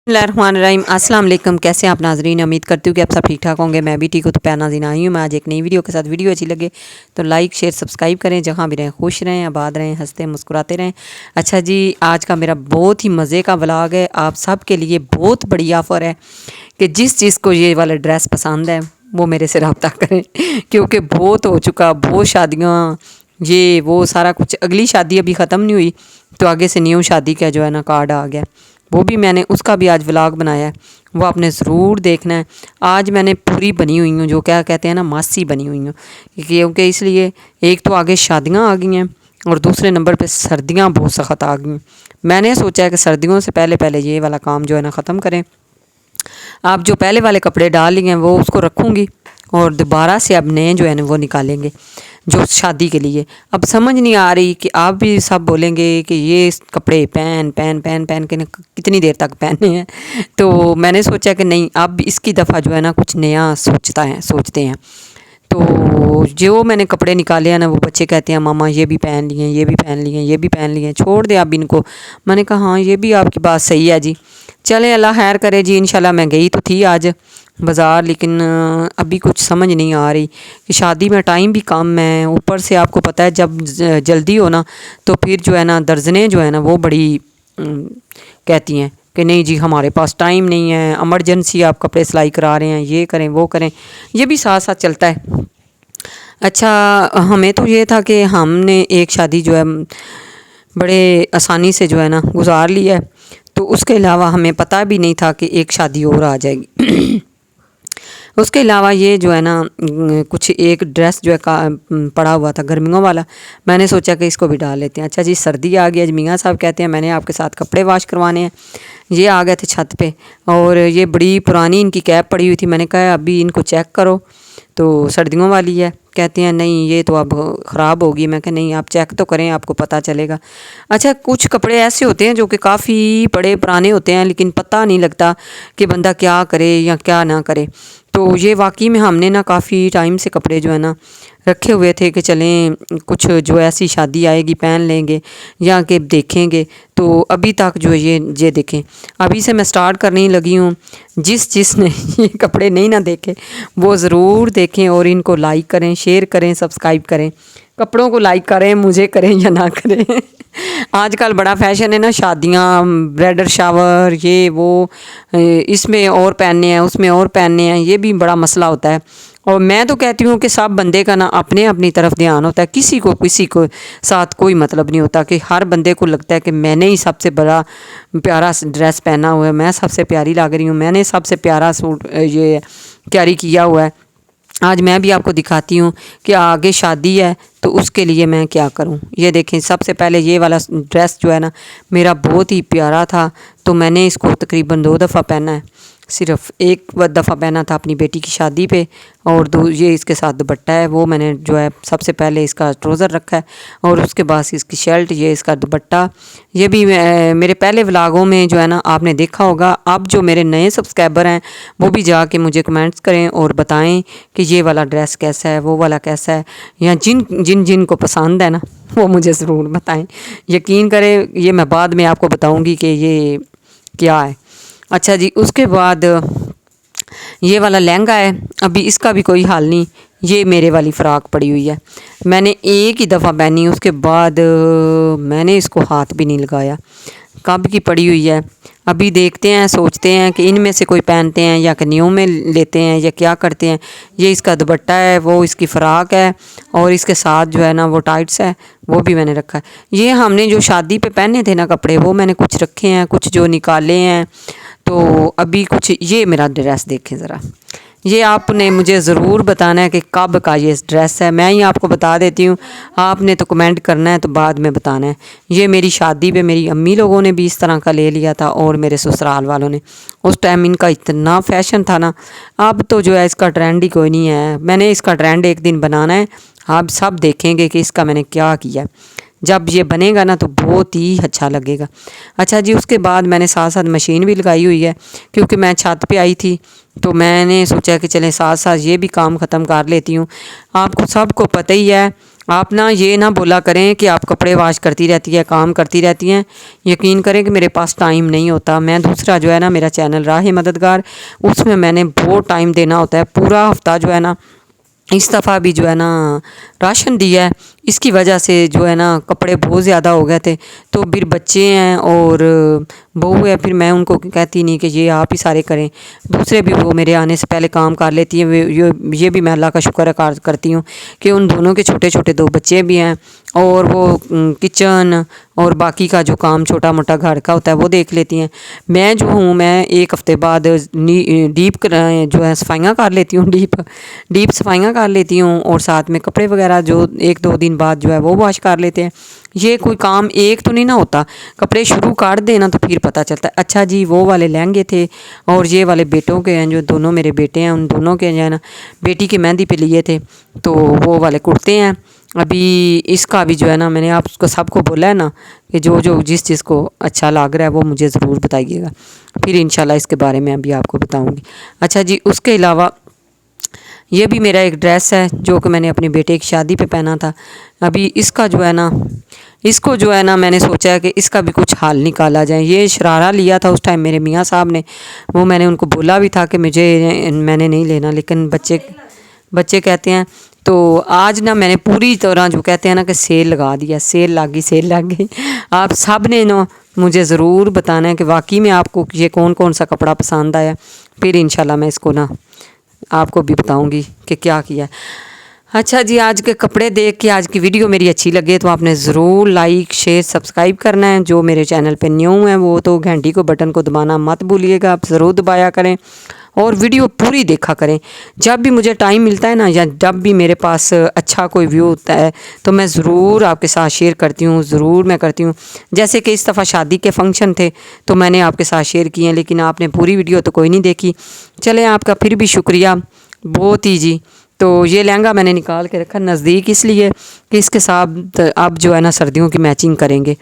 बिस्मिल्लाहिर्रहमानिर्रहीम अस्सलाम वालेकुम। कैसे हैं आप नाजरीन? उम्मीद करती हूँ कि आप सब ठीक ठाक होंगे। मैं भी ठीक हूँ। तो प्यार नाज़रीन आई हूँ मैं आज एक नई वीडियो के साथ। वीडियो अच्छी लगे तो लाइक शेयर सब्सक्राइब करें। जहाँ भी रहें खुश रहें, आबाद रहें, हंसते मुस्कुराते रहें। अच्छा जी, आज का मेरा बहुत ही मज़े का व्लॉग है। आप सब के लिए बहुत बड़ी ऑफ़र है कि जिस चीज़ को ये वाला ड्रेस पसंद है वो मेरे से रब्ता करें क्योंकि बहुत हो चुका, बहुत शादियाँ, ये वो सारा कुछ। अगली शादी अभी ख़त्म नहीं हुई तो आगे से न्यू शादी का जो है ना कार्ड आ गया, वो भी मैंने उसका भी आज व्लॉग बनाया है, वो आपने ज़रूर देखना है। आज मैंने पूरी बनी हुई हूँ, जो क्या कहते हैं ना, मासी बनी हुई हूँ, क्योंकि इसलिए एक तो आगे शादियाँ आ गई हैं और दूसरे नंबर पे सर्दियाँ बहुत सख्त आ गई हैं। मैंने सोचा है कि सर्दियों से पहले पहले ये वाला काम जो है ना ख़त्म करें। आप जो पहले वाले कपड़े डाल लिए हैं वो उसको रखूँगी और दोबारा से अब नए जो है ना वो निकालेंगे जो शादी के लिए। अब समझ नहीं आ रही कि आप भी सब बोलेंगे कि ये कपड़े पहन पहन पहन पहन के कितनी देर तक पहने हैं। तो मैंने सोचा कि नहीं, अब इसकी दफ़ा जो है ना कुछ नया सोचते हैं। तो जो मैंने कपड़े निकाले हैं ना, वो बच्चे कहते हैं मामा ये भी पहन लिए, ये भी पहन लिए, ये भी पहन लिए, छोड़ दे अब इनको। मैंने कहा हाँ, ये भी आपकी बात सही है जी। चले अल्लाह खैर करे जी। इंशाल्लाह मैं गई तो थी आज बाज़ार, लेकिन अभी कुछ समझ नहीं आ रही कि शादी में टाइम भी कम है। ऊपर से आपको पता है जब जल्दी हो ना तो फिर जो है ना दर्जनें जो है ना वो बड़ी कहती हैं कि नहीं जी हमारे पास टाइम नहीं है, एमरजेंसी आप कपड़े सिलाई करा रहे हैं, ये करें वो करें। ये भी साथ साथ चलता है। अच्छा, हमें तो ये था कि हमने एक शादी जो है बड़े आसानी से जो है ना गुजार लिया है, तो उसके अलावा हमें पता भी नहीं था कि एक शादी और आ जाएगी। उसके अलावा ये जो है ना कुछ एक ड्रेस जो है पड़ा हुआ था गर्मियों वाला, मैंने सोचा कि इसको भी डाल लेते हैं। अच्छा जी, सर्दी आ गई। आज मियाँ साहब कहते हैं मैंने आपके साथ कपड़े वॉश करवाने हैं। ये आ गए थे छत पे और ये बड़ी पुरानी इनकी कैप पड़ी हुई थी। मैंने कहा अभी इनको चेक करो, तो सर्दियों वाली है। कहते हैं नहीं ये तो अब ख़राब होगी। मैं कहा नहीं, आप चेक तो करें, आपको पता चलेगा। अच्छा, कुछ कपड़े ऐसे होते हैं जो कि काफ़ी बड़े पुराने होते हैं, लेकिन पता नहीं लगता कि बंदा क्या करे या क्या ना करे। तो ये वाकई में हमने ना काफ़ी टाइम से कपड़े जो है ना रखे हुए थे कि चलें कुछ जो ऐसी शादी आएगी पहन लेंगे या कि देखेंगे। तो अभी तक जो है ये देखें, अभी से मैं स्टार्ट करने ही लगी हूँ। जिसने ये कपड़े नहीं ना देखे वो ज़रूर देखें और इनको लाइक करें, शेयर करें, सब्सक्राइब करें। कपड़ों को लाइक करें, मुझे करें या ना करें। आजकल बड़ा फैशन है ना, शादियाँ, ब्राइडल शावर, ये वो, इसमें और पहनने हैं, उसमें और पहनने हैं, ये भी बड़ा मसला होता है। और मैं तो कहती हूँ कि सब बंदे का ना अपने अपनी तरफ ध्यान होता है। किसी को साथ कोई मतलब नहीं होता कि हर बंदे को लगता है कि मैंने ही सबसे बड़ा प्यारा ड्रेस पहना हुआ है, मैं सबसे प्यारी लग रही हूँ, मैंने सबसे प्यारा सूट ये कैरी किया हुआ है। आज मैं भी आपको दिखाती हूँ कि आगे शादी है तो उसके लिए मैं क्या करूँ। ये देखें, सबसे पहले ये वाला ड्रेस जो है ना मेरा बहुत ही प्यारा था, तो मैंने इसको तकरीबन 2 दफ़ा पहना है। सिर्फ एक दफ़ा पहना था अपनी बेटी की शादी पे, और ये इसके साथ दुपट्टा है, वो मैंने जो है सबसे पहले इसका ट्राउज़र रखा है और उसके बाद इसकी शर्ट, ये इसका दुपट्टा। ये भी मेरे पहले व्लॉगों में जो है ना आपने देखा होगा। अब जो मेरे नए सब्सक्राइबर हैं वो भी जाके मुझे कमेंट्स करें और बताएं कि ये वाला ड्रेस कैसा है, वो वाला कैसा है, या जिन को पसंद है ना वो मुझे ज़रूर बताएं। यकीन करें ये मैं बाद में आपको बताऊंगी कि ये क्या है। अच्छा जी, उसके बाद ये वाला लहंगा है, अभी इसका भी कोई हाल नहीं। ये मेरे वाली फ़्रॉक पड़ी हुई है, मैंने एक ही दफ़ा पहनी, उसके बाद मैंने इसको हाथ भी नहीं लगाया, कब की पड़ी हुई है। अभी देखते हैं, सोचते हैं कि इनमें से कोई पहनते हैं या कि न्यू में लेते हैं या क्या करते हैं। ये इसका दुपट्टा है, वो इसकी फ़्रॉक है और इसके साथ जो है ना वो टाइट्स है, वो भी मैंने रखा है। ये हमने जो शादी पे पहने थे ना कपड़े, वो मैंने कुछ रखे हैं, कुछ जो निकाले हैं। तो अभी कुछ ये मेरा ड्रेस देखें ज़रा, ये आपने मुझे ज़रूर बताना है कि कब का ये ड्रेस है। मैं ही आपको बता देती हूँ, आपने तो कमेंट करना है तो बाद में बताना है। ये मेरी शादी पे मेरी अम्मी लोगों ने भी इस तरह का ले लिया था और मेरे ससुराल वालों ने। उस टाइम इनका इतना फैशन था ना, अब तो जो है इसका ट्रेंड ही कोई नहीं है। मैंने इसका ट्रेंड एक दिन बनाना है, आप सब देखेंगे कि इसका मैंने क्या किया। जब ये बनेगा ना तो बहुत ही अच्छा लगेगा। अच्छा जी, उसके बाद मैंने साथ साथ मशीन भी लगाई हुई है, क्योंकि मैं छत पे आई थी तो मैंने सोचा कि चलें साथ साथ ये भी काम ख़त्म कर लेती हूँ। आपको सबको पता ही है आप ना ये ना बोला करें कि आप कपड़े वॉश करती रहती है, काम करती रहती हैं। यकीन करें कि मेरे पास टाइम नहीं होता। मैं दूसरा जो है ना मेरा चैनल राह मददगार, उसमें मैंने बहुत टाइम देना होता है। पूरा हफ्ता जो है ना इस दफ़ा भी जो है ना राशन दिया है, इसकी वजह से जो है ना कपड़े बहुत ज़्यादा हो गए थे। तो फिर बच्चे हैं और बहू है, फिर मैं उनको कहती नहीं कि ये आप ही सारे करें। दूसरे भी वो मेरे आने से पहले काम कर लेती हैं। ये भी मैं अल्लाह का शुक्र करती हूँ कि उन दोनों के छोटे छोटे 2 बच्चे भी हैं और वो किचन और बाकी का जो काम छोटा मोटा घर का होता है वो देख लेती हैं। मैं जो हूँ मैं एक हफ़्ते बाद डीप जो है सफाइयाँ कर लेती हूँ, डीप सफाइयाँ कर लेती हूँ और साथ में कपड़े वगैरह जो 1-2 दिन बाद जो है वो वॉश कर लेते हैं। ये कोई काम एक तो नहीं ना होता, कपड़े शुरू कर देना तो फिर पता चलता है। अच्छा जी, वो वाले लहंगे थे और ये वाले बेटों के हैं, जो दोनों मेरे बेटे हैं उन दोनों के जो है ना बेटी की मेहंदी पे लिए थे, तो वो वाले कुर्ते हैं। अभी इसका भी जो है ना मैंने आपको सबको बोला है ना कि जो जो जिस चीज़ को अच्छा लग रहा है वो मुझे ज़रूर बताइएगा, फिर इंशाल्लाह इसके बारे में अभी आपको बताऊंगी। अच्छा जी, उसके अलावा ये भी मेरा एक ड्रेस है जो कि मैंने अपनी बेटे की शादी पे पहना था। अभी इसका जो है ना इसको जो है ना मैंने सोचा है कि इसका भी कुछ हाल निकाला जाए। ये शरारा लिया था उस टाइम मेरे मियाँ साहब ने, वो मैंने उनको बोला भी था कि मैंने नहीं लेना, लेकिन बच्चे कहते हैं। तो आज ना मैंने पूरी तरह जो कहते हैं ना कि सेल लगा दिया, सेल लग गई। आप सब ने ना मुझे ज़रूर बताना है कि वाकई में आपको ये कौन कौन सा कपड़ा पसंद आया, फिर इंशाल्लाह मैं इसको ना आपको भी बताऊंगी कि क्या किया। अच्छा जी, आज के कपड़े देख के आज की वीडियो मेरी अच्छी लगे तो आपने ज़रूर लाइक शेयर सब्सक्राइब करना है। जो मेरे चैनल पे न्यू है वो तो घंटी को बटन को दबाना मत भूलिएगा, आप ज़रूर दबाया करें और वीडियो पूरी देखा करें। जब भी मुझे टाइम मिलता है ना या जब भी मेरे पास अच्छा कोई व्यू होता है तो मैं ज़रूर आपके साथ शेयर करती हूँ, ज़रूर मैं करती हूँ। जैसे कि इस दफ़ा शादी के फंक्शन थे तो मैंने आपके साथ शेयर किए हैं, लेकिन आपने पूरी वीडियो तो कोई नहीं देखी। चलें, आपका फिर भी शुक्रिया बहुत ही जी। तो ये लहंगा मैंने निकाल के रखा नज़दीक इसलिए कि इसके साथ अब जो है ना सर्दियों की मैचिंग करेंगे।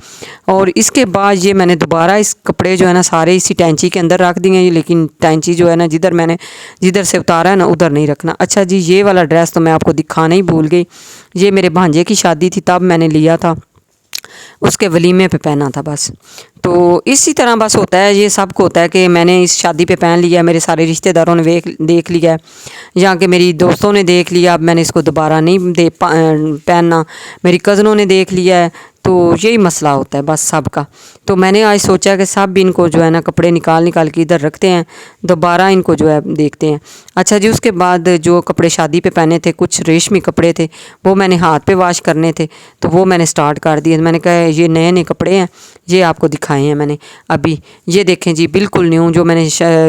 और इसके बाद ये मैंने दोबारा इस कपड़े जो है ना सारे इसी टैंची के अंदर रख दिए, लेकिन टैंची जो है ना जिधर से उतारा है ना उधर नहीं रखना। अच्छा जी, ये वाला ड्रेस तो मैं आपको दिखाना ही भूल गई। ये मेरे भांजे की शादी थी तब मैंने लिया था, उसके वलीमे पे पहना था बस। तो इसी तरह बस होता है, ये सबको होता है कि मैंने इस शादी पे पहन लिया, मेरे सारे रिश्तेदारों ने देख लिया है या कि मेरी दोस्तों ने देख लिया, अब मैंने इसको दोबारा नहीं पहनना, मेरी कज़नों ने देख लिया है। तो यही मसला होता है बस सबका। तो मैंने आज सोचा कि सब भी इनको जो है ना कपड़े निकाल के इधर रखते हैं, दोबारा इनको जो है देखते हैं। अच्छा जी, उसके बाद जो कपड़े शादी पे पहने थे कुछ रेशमी कपड़े थे, वो मैंने हाथ पे वॉश करने थे तो वो मैंने स्टार्ट कर दिए। मैंने कहा ये नए नए कपड़े हैं, ये आपको दिखाए हैं मैंने अभी। ये देखें जी, बिल्कुल न्यू जो मैंने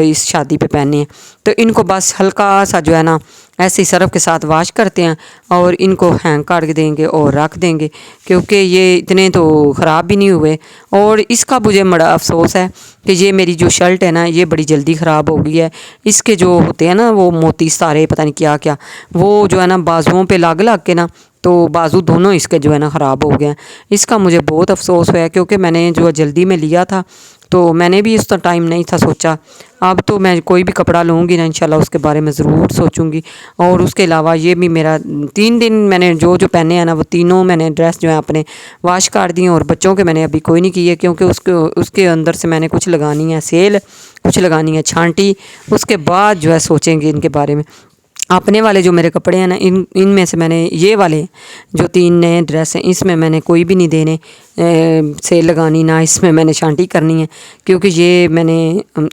इस शादी पे पहने हैं। तो इनको बस हल्का सा जो है ना ऐसे ही सर्फ के साथ वॉश करते हैं और इनको हैंग कर देंगे और रख देंगे, क्योंकि ये इतने तो ख़राब भी नहीं हुए। और इसका मुझे बड़ा अफसोस है कि ये मेरी जो शर्ट है ना ये बड़ी जल्दी ख़राब हो गई है। इसके जो होते हैं ना वो मोती सारे पता नहीं क्या क्या, वो जो है ना बाजुओं पे लग के ना तो बाजू दोनों इसके जो है ना ख़राब हो गए हैं। इसका मुझे बहुत अफसोस हुआ क्योंकि मैंने जो जल्दी में लिया था तो मैंने भी इस तो टाइम नहीं था सोचा। अब तो मैं कोई भी कपड़ा लूँगी ना इंशाल्लाह उसके बारे में ज़रूर सोचूंगी। और उसके अलावा ये भी मेरा 3 दिन मैंने जो पहने हैं ना वो तीनों मैंने ड्रेस जो है अपने वॉश कर दिए। और बच्चों के मैंने अभी कोई नहीं किए क्योंकि उसके अंदर से मैंने कुछ लगानी है सेल, कुछ लगानी है छांटी, उसके बाद जो है सोचेंगे इनके बारे में। अपने वाले जो मेरे कपड़े हैं ना इनमें से मैंने ये वाले जो 3 नए ड्रेस हैं इसमें मैंने कोई भी नहीं देने सेल लगानी, ना इसमें मैंने शांति करनी है, क्योंकि ये मैंने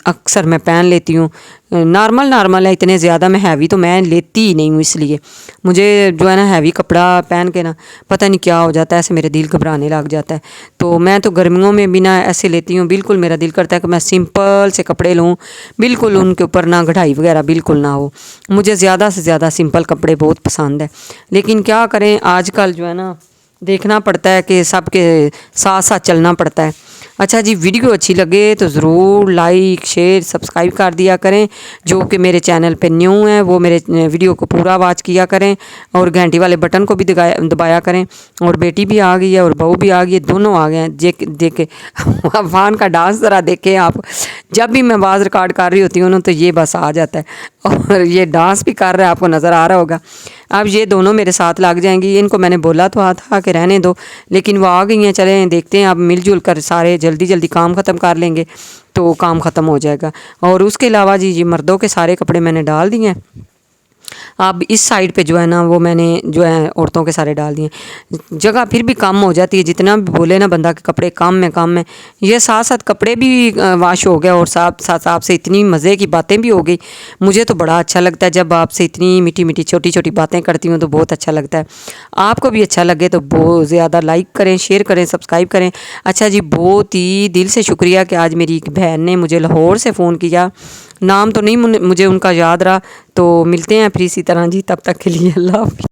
अक्सर मैं पहन लेती हूँ। नॉर्मल है, इतने ज़्यादा मैं हैवी तो मैं लेती ही नहीं हूँ। इसलिए मुझे जो है ना हैवी कपड़ा पहन के ना पता नहीं क्या हो जाता है, ऐसे मेरे दिल घबराने लग जाता है। तो मैं तो गर्मियों में भी ना ऐसे लेती हूँ, बिल्कुल मेरा दिल करता है कि मैं सिंपल से कपड़े लूँ, बिल्कुल उनके ऊपर ना कढ़ाई वगैरह बिल्कुल ना हो। मुझे ज़्यादा से ज़्यादा सिंपल कपड़े बहुत पसंद है, लेकिन क्या करें आजकल जो है ना देखना पड़ता है कि सबके साथ साथ चलना पड़ता है। अच्छा जी, वीडियो अच्छी लगे तो ज़रूर लाइक शेयर सब्सक्राइब कर दिया करें। जो कि मेरे चैनल पे न्यू है वो मेरे वीडियो को पूरा वॉच किया करें और घंटी वाले बटन को भी दबाया करें। और बेटी भी आ गई है और बहू भी आ गई है, दोनों आ गए हैं। देखे अफान का डांस ज़रा देखें आप, जब भी मैं आवाज़ रिकॉर्ड कर रही होती हूँ ना तो ये बस आ जाता है और ये डांस भी कर रहा है, आपको नज़र आ रहा होगा। अब ये दोनों मेरे साथ लग जाएंगी। इनको मैंने बोला तो था कि रहने दो, लेकिन वो आ गई हैं। चलें देखते हैं, अब मिलजुल कर सारे जल्दी जल्दी काम ख़त्म कर लेंगे तो काम ख़त्म हो जाएगा। और उसके अलावा जी ये मर्दों के सारे कपड़े मैंने डाल दिए हैं। अब इस साइड पे जो है ना वो मैंने जो है औरतों के सारे डाल दिए। जगह फिर भी कम हो जाती है, जितना भी बोले ना बंदा के कपड़े कम है। ये साथ साथ कपड़े भी वाश हो गया और साथ साथ आपसे इतनी मज़े की बातें भी हो गई। मुझे तो बड़ा अच्छा लगता है जब आपसे इतनी मीठी मीठी छोटी छोटी बातें करती हूँ, तो बहुत अच्छा लगता है। आपको भी अच्छा लगे तो बहुत ज़्यादा लाइक करें, शेयर करें, सब्सक्राइब करें। अच्छा जी, बहुत ही दिल से शुक्रिया कि आज मेरी एक बहन ने मुझे लाहौर से फ़ोन किया। नाम तो नहीं मुझे उनका याद रहा। तो मिलते हैं फिर इसी तरह जी, तब तक के लिए अल्लाह हाफ़िज़।